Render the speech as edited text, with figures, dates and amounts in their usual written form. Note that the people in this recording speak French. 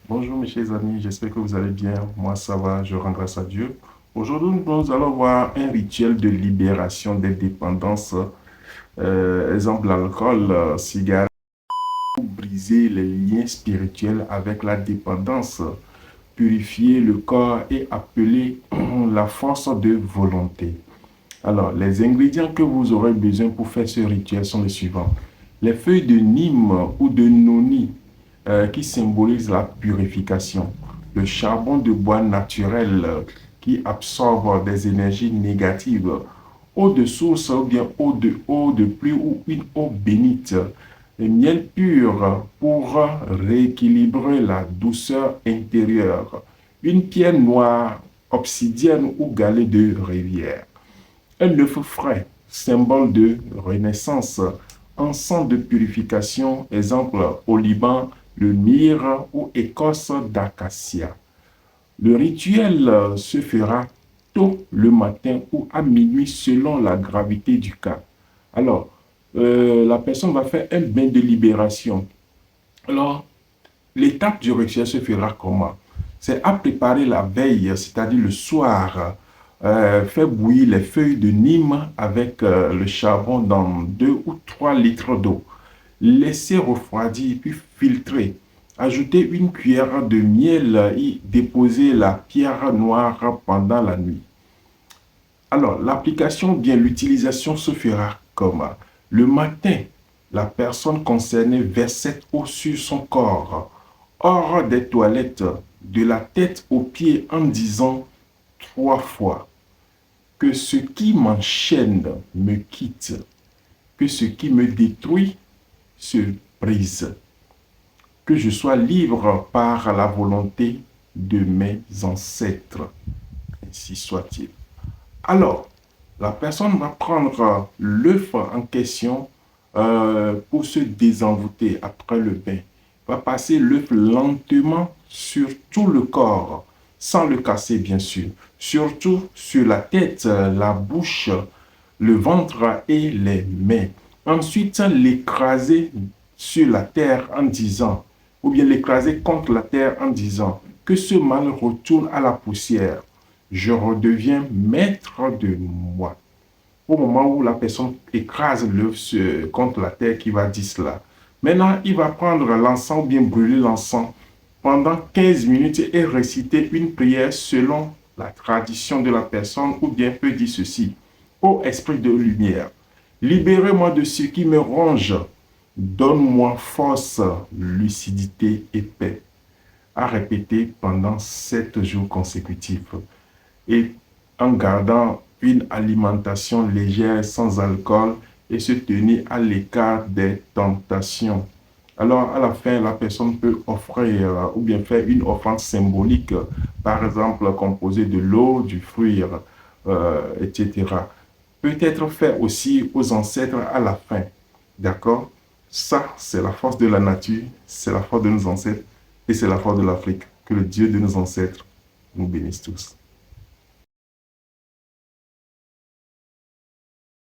Bonjour mes chers amis, j'espère que vous allez bien. Moi ça va, je rends grâce à Dieu. Aujourd'hui, nous allons voir un rituel de libération des dépendances. Exemple, l'alcool, cigarette, pour briser les liens spirituels avec la dépendance, purifier le corps et appeler la force de volonté. Alors, les ingrédients que vous aurez besoin pour faire ce rituel sont les suivants. Les feuilles de Nîmes ou de Noni qui symbolisent la purification. Le charbon de bois naturel qui absorbe des énergies négatives. Eau de source ou bien eau de pluie ou une eau bénite. Le miel pur pour rééquilibrer la douceur intérieure. Une pierre noire, obsidienne ou galet de rivière. Un œuf frais, symbole de renaissance, encens de purification, exemple au Liban, le myrrhe ou écorce d'acacia. Le rituel se fera tôt le matin ou à minuit selon la gravité du cas. Alors, la personne va faire un bain de libération. Alors, l'étape du rituel se fera comment? C'est à préparer la veille, c'est-à-dire le soir. Faire bouillir les feuilles de Nîmes avec le charbon dans 2 ou 3 litres d'eau. Laisser refroidir puis filtrer. Ajouter une cuillère de miel et déposer la pierre noire pendant la nuit. Alors, l'application, bien l'utilisation se fera comme le matin, la personne concernée verse cette eau sur son corps, hors des toilettes, de la tête aux pieds en disant 3 fois que ce qui m'enchaîne me quitte, que ce qui me détruit se brise, que je sois libre par la volonté de mes ancêtres. Ainsi soit-il. Alors, la personne va prendre l'œuf en question pour se désenvoûter après le bain. Va passer l'œuf lentement sur tout le corps, sans le casser bien sûr. Surtout sur la tête, la bouche, le ventre et les mains. Ensuite, l'écraser sur la terre en disant, ou bien l'écraser contre la terre en disant, que ce mal retourne à la poussière. Je redeviens maître de moi. Au moment où la personne écrase l'œuf contre la terre qui va dire cela. Maintenant, il va prendre l'encens ou bien brûler l'encens pendant 15 minutes et réciter une prière selon la tradition de la personne ou bien peut dire ceci. Ô esprit de lumière, libérez-moi de ce qui me ronge. Donne-moi force, lucidité et paix. À répéter pendant 7 jours consécutifs et en gardant une alimentation légère sans alcool et se tenir à l'écart des tentations. Alors, à la fin, la personne peut offrir ou bien faire une offrande symbolique, par exemple composée de l'eau, du fruit, etc. Peut-être fait aussi aux ancêtres à la fin. D'accord? Ça, c'est la force de la nature, c'est la force de nos ancêtres et c'est la force de l'Afrique. Que le Dieu de nos ancêtres nous bénisse tous.